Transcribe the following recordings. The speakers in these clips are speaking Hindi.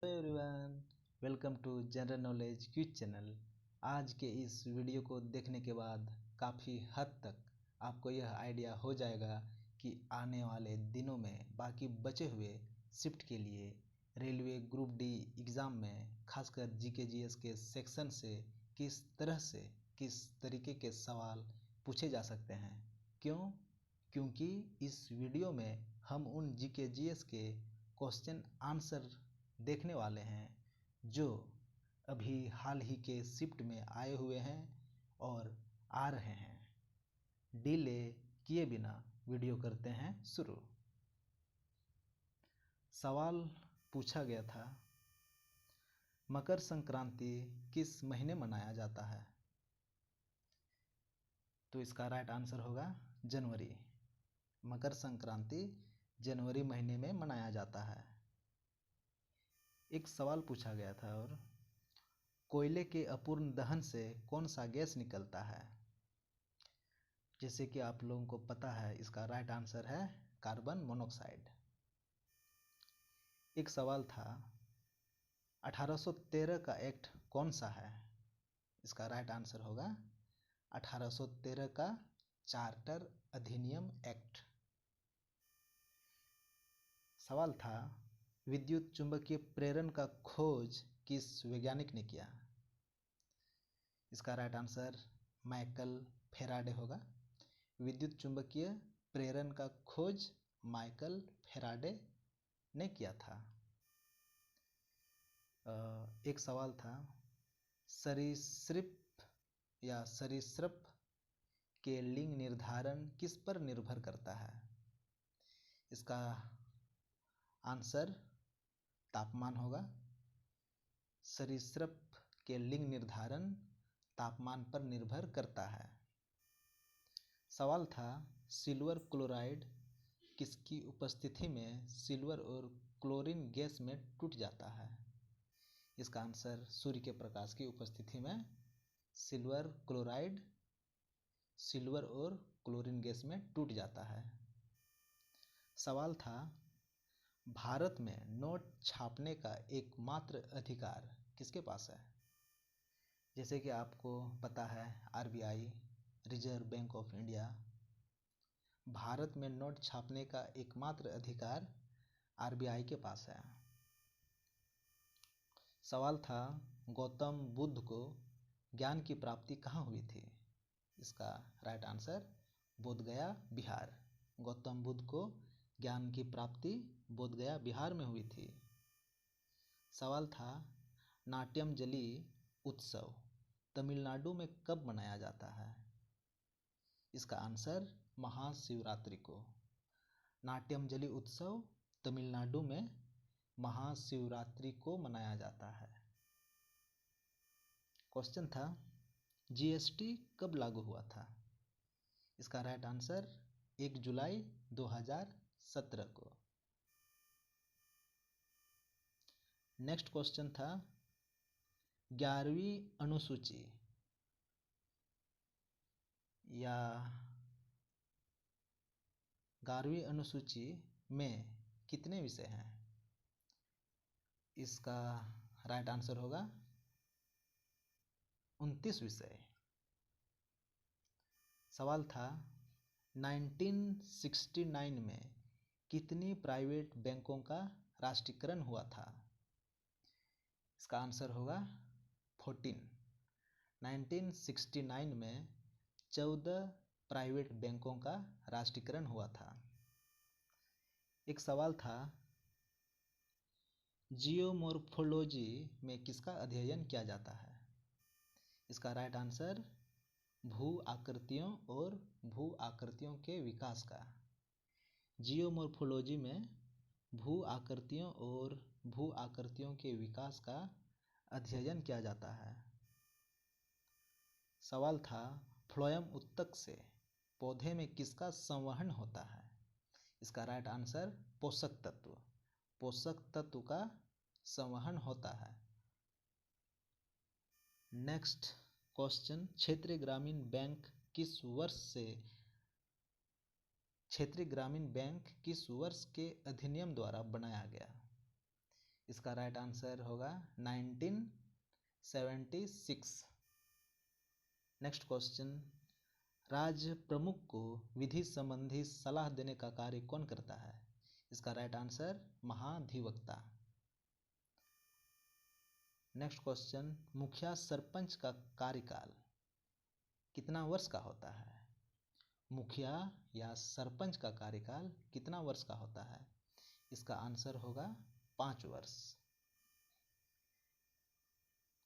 Hello everyone, welcome to general knowledge quiz channel. आज के इस वीडियो को देखने के बाद काफ़ी हद तक आपको यह आइडिया हो जाएगा कि आने वाले दिनों में बाकी बचे हुए शिफ्ट के लिए रेलवे ग्रुप डी एग्ज़ाम में खासकर जीके जीएस के सेक्शन से किस तरीके के सवाल पूछे जा सकते हैं। क्यों? क्योंकि इस वीडियो में हम उन जीके जीएस के क्वेश्चन आंसर देखने वाले हैं जो अभी हाल ही के शिफ्ट में आए हुए हैं और आ रहे हैं। डिले किए बिना वीडियो करते हैं शुरू। सवाल पूछा गया था, मकर संक्रांति किस महीने मनाया जाता है? तो इसका राइट आंसर होगा जनवरी। मकर संक्रांति जनवरी महीने में मनाया जाता है। एक सवाल पूछा गया था, और कोयले के अपूर्ण दहन से कौन सा गैस निकलता है? जैसे कि आप लोगों को पता है, इसका राइट आंसर है कार्बन मोनोऑक्साइड। एक सवाल था, 1813 का एक्ट कौन सा है? इसका राइट आंसर होगा 1813 का चार्टर अधिनियम एक्ट। सवाल था, विद्युत चुंबकीय प्रेरण का खोज किस वैज्ञानिक ने किया? इसका राइट आंसर माइकल फेराडे होगा। विद्युत चुंबकीय प्रेरण का खोज माइकल फेराडे ने किया था। एक सवाल था, सरीसृप के लिंग निर्धारण किस पर निर्भर करता है? इसका आंसर तापमान होगा। सरीसृप के लिंग निर्धारण तापमान पर निर्भर करता है। सवाल था, सिल्वर क्लोराइड किसकी उपस्थिति में सिल्वर और क्लोरीन गैस में टूट जाता है? इसका आंसर सूर्य के प्रकाश की उपस्थिति में सिल्वर क्लोराइड सिल्वर और क्लोरीन गैस में टूट जाता है। सवाल था, भारत में नोट छापने का एकमात्र अधिकार किसके पास है? जैसे कि आपको पता है, RBI, reserve bank of India, Bharat में नोट छापने का एकमात्र अधिकार आरबीआई के पास है। सवाल था, गौतम बुद्ध को ज्ञान की प्राप्ति कहाँ हुई थी? इसका राइट आंसर बोधगया, बिहार। गौतम बुद्ध को ज्ञान की प्राप्ति बोधगया, बिहार में हुई थी। सवाल था, नाट्यमजली उत्सव तमिलनाडु में कब मनाया जाता है? इसका आंसर महाशिवरात्रि को। नाट्यमजली उत्सव तमिलनाडु में महाशिवरात्रि को मनाया जाता है। क्वेश्चन था, जीएसटी कब लागू हुआ था? इसका राइट आंसर 1 जुलाई 2017 को। नेक्स्ट क्वेश्चन था, 11वीं अनुसूची या 11वीं अनुसूची में कितने विषय हैं? इसका राइट आंसर होगा 29 विषय। सवाल था, 1969 में कितनी प्राइवेट बैंकों का राष्ट्रीयकरण हुआ था? इसका आंसर होगा 14। 1969 में 14 प्राइवेट बैंकों का राष्ट्रीयकरण हुआ था। एक सवाल था, जियोमॉर्फोलॉजी में किसका अध्ययन किया जाता है? इसका राइट आंसर भू आकृतियों और भू आकृतियों के विकास का। जियोमॉर्फोलॉजी में भू आकृतियों और भू आकृतियों के विकास का अध्ययन किया जाता है। सवाल था, फ्लोएम उत्तक से पौधे में किसका संवहन होता है? इसका राइट आंसर पोषक तत्व का संवहन होता है। नेक्स्ट क्वेश्चन, क्षेत्रीय ग्रामीण बैंक किस वर्ष के अधिनियम द्वारा बनाया गया? इसका राइट आंसर होगा 1976। नेक्स्ट क्वेश्चन, राज्य प्रमुख को विधि संबंधी सलाह देने का कार्य कौन करता है? इसका राइट आंसर महाधिवक्ता। नेक्स्ट क्वेश्चन, मुखिया सरपंच का कार्यकाल कितना वर्ष का होता है? मुखिया या सरपंच का कार्यकाल कितना वर्ष का होता है? इसका आंसर होगा 5 वर्ष।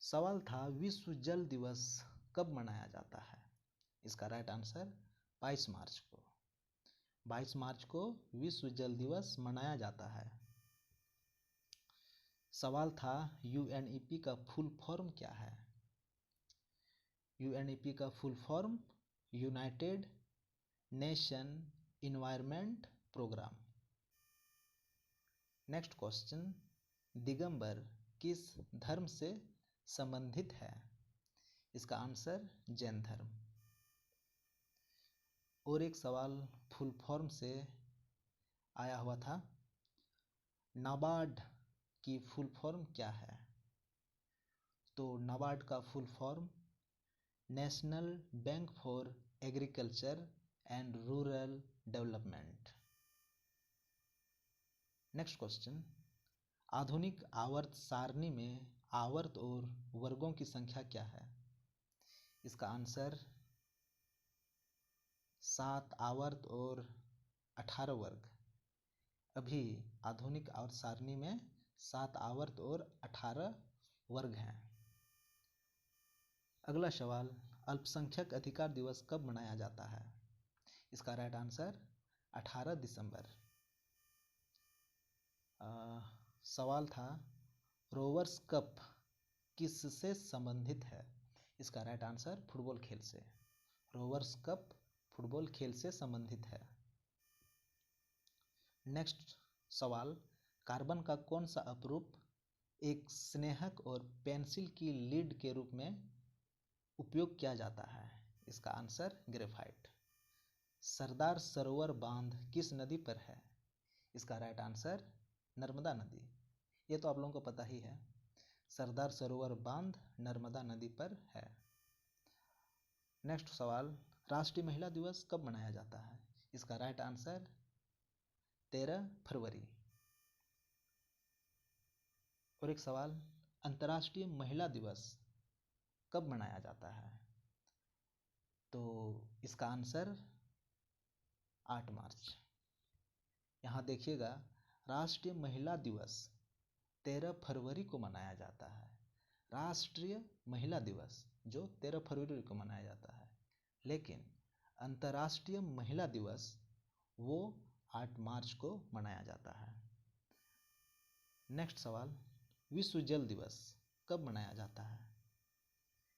सवाल था विश्व जल दिवस कब मनाया जाता है? इसका राइट आंसर 22 मार्च को। 22 मार्च को विश्व जल दिवस मनाया जाता है। सवाल था यूएनईपी का फुल फॉर्म क्या है? यूएनईपी का full form United Nation environment programme. Next question, Digambar किस धर्म से संबंधित है? इसका आंसर जैन धर्म। और एक सवाल फुल फॉर्म से आया हुआ था, नाबार्ड की फुल फॉर्म क्या है? तो नाबार्ड का full form national bank for agriculture and rural development. Next question, आधुनिक आवर्त सारणी में आवर्त और वर्गों की संख्या क्या है? इसका आंसर 7 आवर्त और 18 वर्ग। अभी आधुनिक आवर्त सारणी में 7 आवर्त और 18 वर्ग हैं। अगला सवाल, अल्पसंख्यक अधिकार दिवस कब मनाया जाता है? इसका राइट आंसर 18 दिसंबर। सवाल था रोवर्स कप किससे संबंधित है? इसका राइट आंसर फुटबॉल खेल से। रोवर्स कप फुटबॉल खेल से संबंधित है। नेक्स्ट सवाल, कार्बन का कौन सा अपरूप एक स्नेहक और पेंसिल की लीड के रूप में उपयोग किया जाता है? इसका आंसर ग्रेफाइट। सरदार सरोवर बांध किस नदी पर है? इसका राइट आंसर नर्मदा नदी। ये तो आप लोगों को पता ही है, सरदार सरोवर बांध नर्मदा नदी पर है। नेक्स्ट सवाल, राष्ट्रीय महिला दिवस कब मनाया जाता है? इसका राइट आंसर 13 फरवरी। और एक सवाल, अंतर्राष्ट्रीय महिला दिवस कब मनाया जाता है? तो इसका आंसर 8 मार्च। यहाँ देखिएगा, राष्ट्रीय महिला दिवस 13 फरवरी को मनाया जाता है। राष्ट्रीय महिला दिवस जो 13 फरवरी को मनाया जाता है, लेकिन अंतर्राष्ट्रीय महिला दिवस वो 8 मार्च को मनाया जाता है। नेक्स्ट सवाल, विश्व जल दिवस कब मनाया जाता है?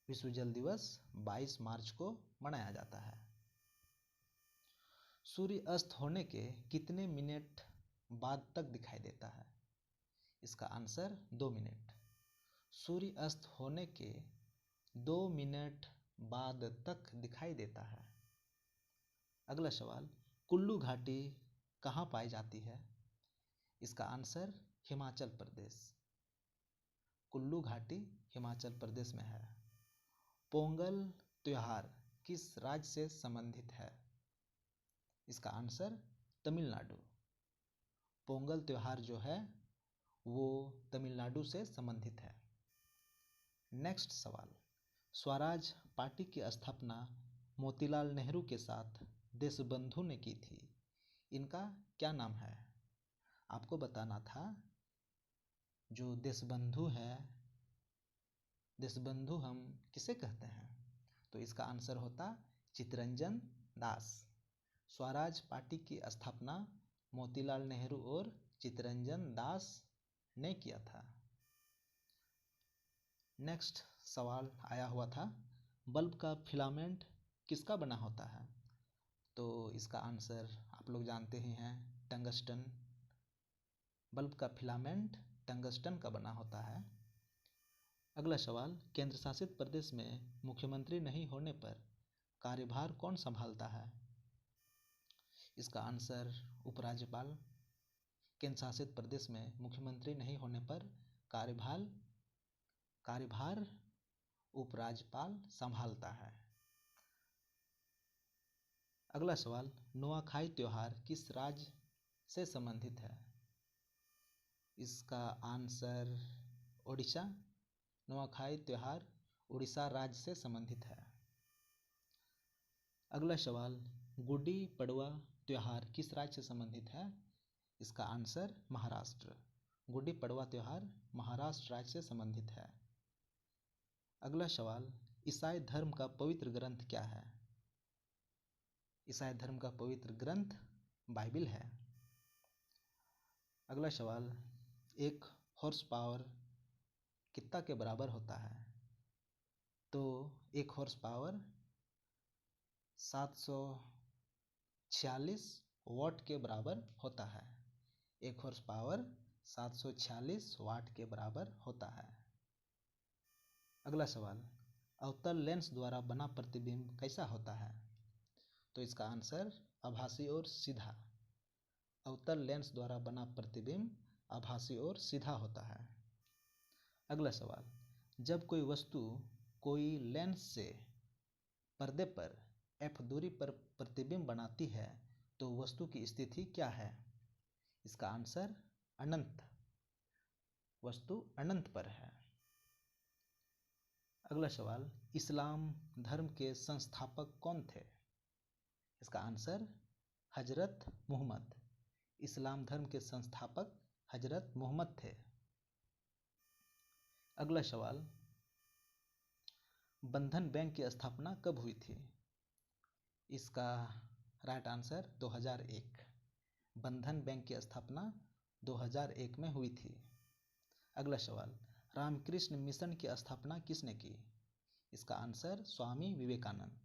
विश्व जल दिवस 22 मार्च को मनाया जाता है। सूर्य अस्त होने के कितने मिनट बाद तक दिखाई देता है? इसका आंसर 2 मिनट। सूर्य अस्त होने के 2 मिनट बाद तक दिखाई देता है। अगला सवाल, कुल्लू घाटी कहाँ पाई जाती है? इसका आंसर हिमाचल प्रदेश। कुल्लू घाटी हिमाचल प्रदेश में है। पोंगल त्योहार किस राज्य से संबंधित है? इसका आंसर तमिलनाडु। पोंगल त्योहार जो है वो तमिलनाडु से संबंधित है। नेक्स्ट सवाल, स्वराज पार्टी की स्थापना मोतीलाल नेहरू के साथ देशबंधु ने की थी। इनका क्या नाम है? आपको बताना था। जो देशबंधु है, देशबंधु हम किसे कहते हैं? तो इसका आंसर होता चित्तरंजन दास। स्वराज पार्टी की स्थापना मोतीलाल नेहरू और चित्तरंजन दास ने किया था। नेक्स्ट सवाल आया हुआ था, बल्ब का फिलामेंट किसका बना होता है? तो इसका आंसर आप लोग जानते ही हैं, टंगस्टन। बल्ब का फिलामेंट टंगस्टन का बना होता है। अगला सवाल, केंद्र शासित प्रदेश में मुख्यमंत्री नहीं होने पर कार्यभार कौन संभालता है? इसका आंसर उपराज्यपाल। केंद्र शासित प्रदेश में मुख्यमंत्री नहीं होने पर कार्यभार उपराज्यपाल संभालता है। अगला सवाल, नुआखाई त्योहार किस राज्य से संबंधित है? इसका आंसर ओडिशा। नुआखाई त्योहार उड़ीसा राज्य से संबंधित है। अगला सवाल, गुड्डी पड़वा त्योहार किस राज्य से संबंधित है? इसका आंसर महाराष्ट्र। गुड्डी पड़वा त्योहार महाराष्ट्र राज्य से संबंधित है। अगला सवाल, ईसाई धर्म का पवित्र ग्रंथ क्या है? ईसाई धर्म का पवित्र ग्रंथ बाइबिल है। अगला सवाल, एक हॉर्स पावर कितना के बराबर होता है? तो एक हॉर्स पावर 746 वाट के बराबर होता है। एक हॉर्स पावर 746 वाट के बराबर होता है। अगला सवाल, अवतल लेंस द्वारा बना प्रतिबिंब कैसा होता है? तो इसका आंसर आभासी और सीधा। अवतल लेंस द्वारा बना प्रतिबिंब आभासी और सीधा होता है। अगला सवाल, जब कोई वस्तु कोई लेंस से पर्दे पर f दूरी पर प्रतिबिंब बनाती है तो वस्तु की स्थिति क्या है? इसका आंसर अनंत। वस्तु अनंत पर है। अगला सवाल, इस्लाम धर्म के संस्थापक कौन थे? इसका आंसर हजरत मोहम्मद। इस्लाम धर्म के संस्थापक हजरत मोहम्मद थे। अगला सवाल, बंधन बैंक की स्थापना कब हुई थी? इसका राइट आंसर 2001। बंधन बैंक की स्थापना 2001 में हुई थी। अगला सवाल, रामकृष्ण मिशन की स्थापना किसने की? इसका आंसर स्वामी विवेकानंद।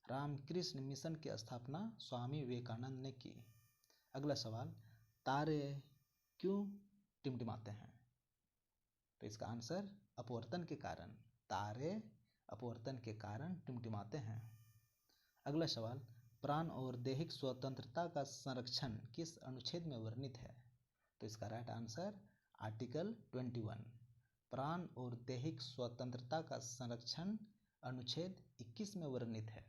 रामकृष्ण मिशन की स्थापना स्वामी विवेकानंद ने की। अगला सवाल, तारे क्यों टिमटिमाते हैं? तो इसका आंसर अपवर्तन के कारण। तारे अपवर्तन के कारण टिमटिमाते हैं। अगला सवाल, प्राण और दैहिक स्वतंत्रता का संरक्षण किस अनुच्छेद में वर्णित है? तो इसका राइट आंसर आर्टिकल 21। प्राण और दैहिक स्वतंत्रता का संरक्षण अनुच्छेद 21 में वर्णित है।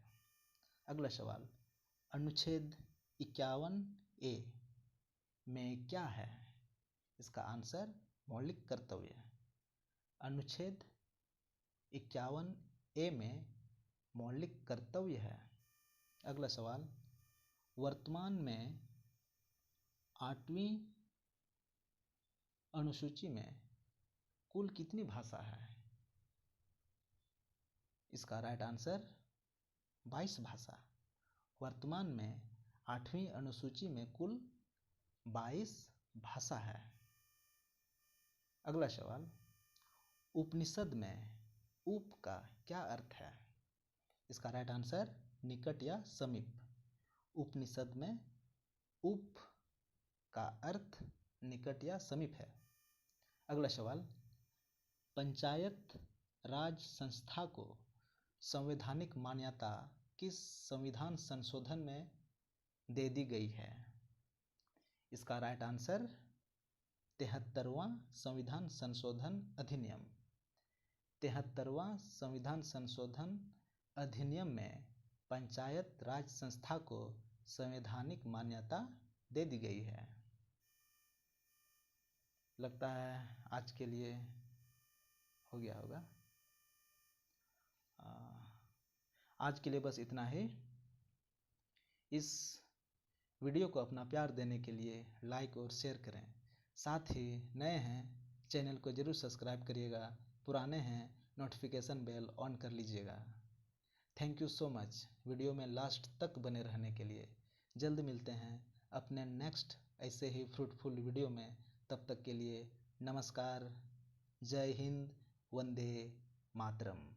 अगला सवाल, अनुच्छेद 51A में क्या है? इसका आंसर मौलिक कर्तव्य। अनुच्छेद 51A में मौलिक कर्तव्य है। अगला सवाल, वर्तमान में 8वीं अनुसूची में कुल कितनी भाषा है? इसका राइट आंसर 22 भाषा। वर्तमान में 8वीं अनुसूची में कुल 22 भाषा है। अगला सवाल, उपनिषद में उप का क्या अर्थ है? इसका राइट आंसर निकट या समीप। उपनिषद में उप का अर्थ निकट या समीप है। अगला सवाल, पंचायत राज संस्था को संवैधानिक मान्यता किस संविधान संशोधन में दे दी गई है? इसका राइट आंसर 73वां संविधान संशोधन अधिनियम। 73वां संविधान संशोधन अधिनियम में पंचायत राज संस्था को संवैधानिक मान्यता दे दी गई है। लगता है आज के लिए हो गया होगा। आज के लिए बस इतना ही। इस वीडियो को अपना प्यार देने के लिए लाइक और शेयर करें। साथ ही नए हैं चैनल को ज़रूर सब्सक्राइब करिएगा, पुराने हैं नोटिफिकेशन बेल ऑन कर लीजिएगा। Thank you so much video में लास्ट तक बने रहने के लिए। जल्द मिलते हैं अपने नेक्स्ट ऐसे ही फ्रूटफुल वीडियो में। तब तक के लिए नमस्कार, जय हिंद, वंदे मातरम।